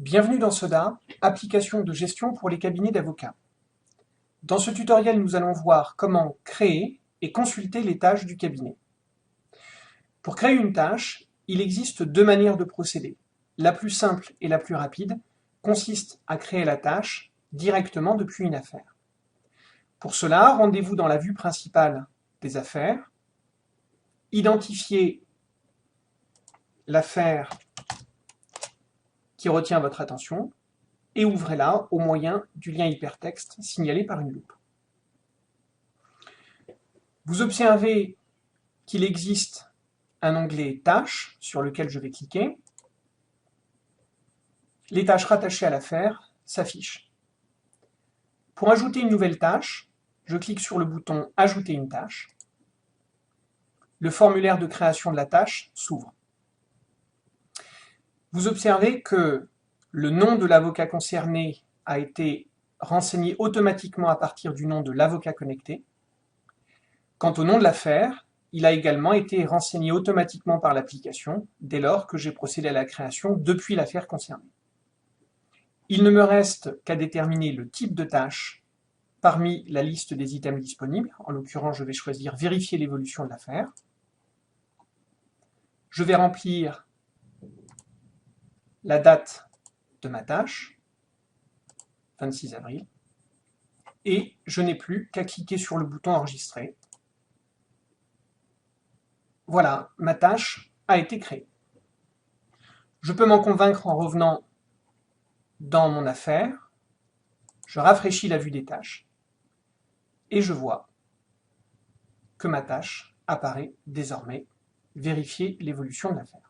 Bienvenue dans Soda, application de gestion pour les cabinets d'avocats. Dans ce tutoriel, nous allons voir comment créer et consulter les tâches du cabinet. Pour créer une tâche, il existe deux manières de procéder. La plus simple et la plus rapide consiste à créer la tâche directement depuis une affaire. Pour cela, rendez-vous dans la vue principale des affaires, identifiez l'affaire qui retient votre attention et ouvrez-la au moyen du lien hypertexte signalé par une loupe. Vous observez qu'il existe un onglet Tâches sur lequel je vais cliquer. Les tâches rattachées à l'affaire s'affichent. Pour ajouter une nouvelle tâche, je clique sur le bouton Ajouter une tâche. Le formulaire de création de la tâche s'ouvre. Vous observez que le nom de l'avocat concerné a été renseigné automatiquement à partir du nom de l'avocat connecté. Quant au nom de l'affaire, il a également été renseigné automatiquement par l'application dès lors que j'ai procédé à la création depuis l'affaire concernée. Il ne me reste qu'à déterminer le type de tâche parmi la liste des items disponibles. En l'occurrence, je vais choisir Vérifier l'évolution de l'affaire. Je vais remplir la date de ma tâche, 26 avril, et je n'ai plus qu'à cliquer sur le bouton Enregistrer. Voilà, ma tâche a été créée. Je peux m'en convaincre en revenant dans mon affaire, je rafraîchis la vue des tâches, et je vois que ma tâche apparaît désormais Vérifier l'évolution de l'affaire.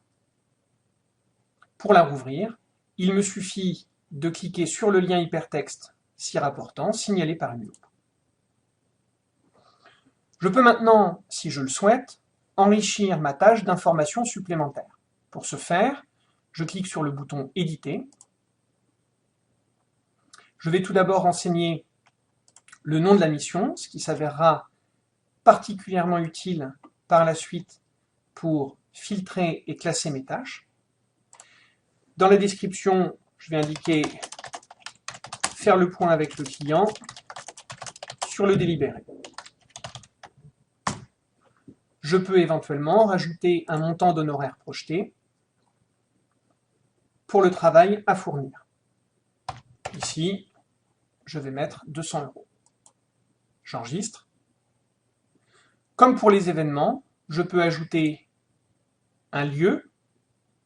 Pour la rouvrir, il me suffit de cliquer sur le lien hypertexte s'y rapportant, signalé par une loupe. Je peux maintenant, si je le souhaite, enrichir ma tâche d'informations supplémentaires. Pour ce faire, je clique sur le bouton Éditer. Je vais tout d'abord renseigner le nom de la mission, ce qui s'avérera particulièrement utile par la suite pour filtrer et classer mes tâches. Dans la description, je vais indiquer faire le point avec le client sur le délibéré. Je peux éventuellement rajouter un montant d'honoraires projeté pour le travail à fournir. Ici, je vais mettre 200 €. J'enregistre. Comme pour les événements, je peux ajouter un lieu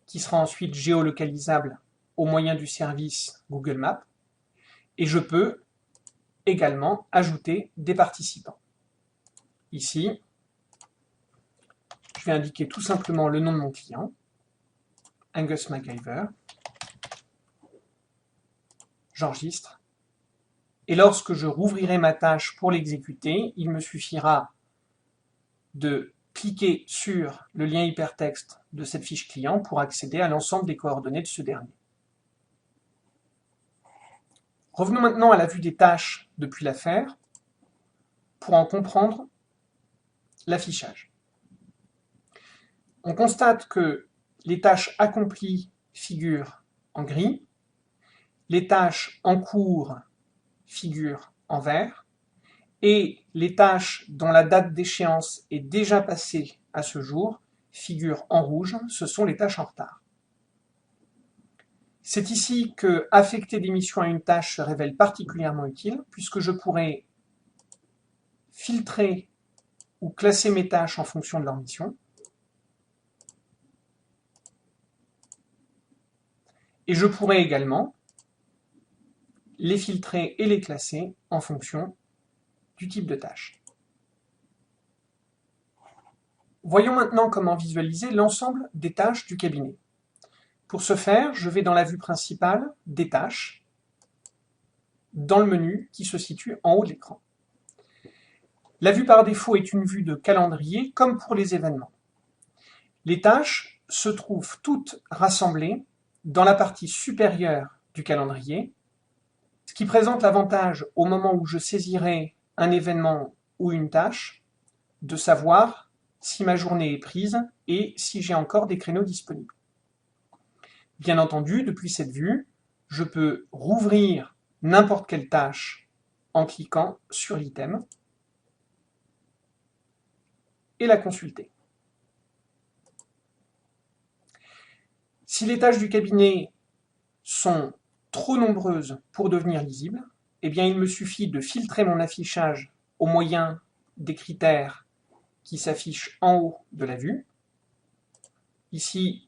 qui sera ensuite géolocalisable au moyen du service Google Maps, et je peux également ajouter des participants. Ici, je vais indiquer tout simplement le nom de mon client, Angus MacGyver. J'enregistre. Et lorsque je rouvrirai ma tâche pour l'exécuter, il me suffira de cliquer sur le lien hypertexte de cette fiche client pour accéder à l'ensemble des coordonnées de ce dernier. Revenons maintenant à la vue des tâches depuis l'affaire pour en comprendre l'affichage. On constate que les tâches accomplies figurent en gris, les tâches en cours figurent en vert, et les tâches dont la date d'échéance est déjà passée à ce jour figurent en rouge, ce sont les tâches en retard. C'est ici que affecter des missions à une tâche se révèle particulièrement utile, puisque je pourrai filtrer ou classer mes tâches en fonction de leur mission, et je pourrai également les filtrer et les classer en fonction du type de tâche. Voyons maintenant comment visualiser l'ensemble des tâches du cabinet. Pour ce faire, je vais dans la vue principale des tâches, dans le menu qui se situe en haut de l'écran. La vue par défaut est une vue de calendrier, comme pour les événements. Les tâches se trouvent toutes rassemblées dans la partie supérieure du calendrier, ce qui présente l'avantage, au moment où je saisirai un événement ou une tâche, de savoir si ma journée est prise et si j'ai encore des créneaux disponibles. Bien entendu, depuis cette vue, je peux rouvrir n'importe quelle tâche en cliquant sur l'item et la consulter. Si les tâches du cabinet sont trop nombreuses pour devenir lisibles, eh bien il me suffit de filtrer mon affichage au moyen des critères qui s'affichent en haut de la vue. Ici,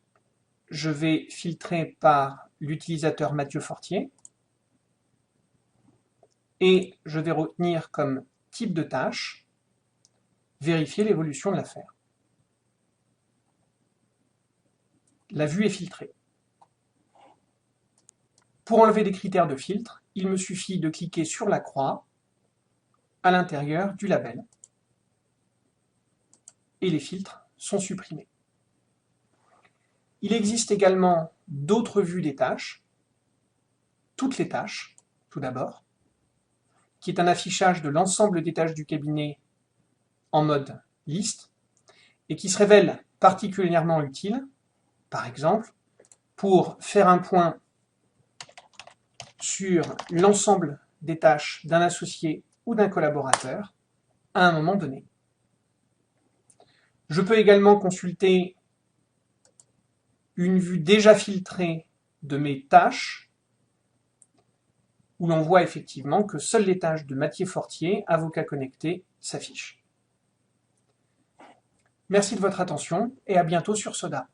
je vais filtrer par l'utilisateur Mathieu Fortier et je vais retenir comme type de tâche vérifier l'évolution de l'affaire. La vue est filtrée. Pour enlever des critères de filtre, il me suffit de cliquer sur la croix à l'intérieur du label et les filtres sont supprimés. Il existe également d'autres vues des tâches, toutes les tâches, tout d'abord, qui est un affichage de l'ensemble des tâches du cabinet en mode liste et qui se révèle particulièrement utile, par exemple, pour faire un point sur l'ensemble des tâches d'un associé ou d'un collaborateur à un moment donné. Je peux également consulter une vue déjà filtrée de mes tâches, où l'on voit effectivement que seules les tâches de Mathieu Fortier, avocat connecté, s'affichent. Merci de votre attention et à bientôt sur Soda.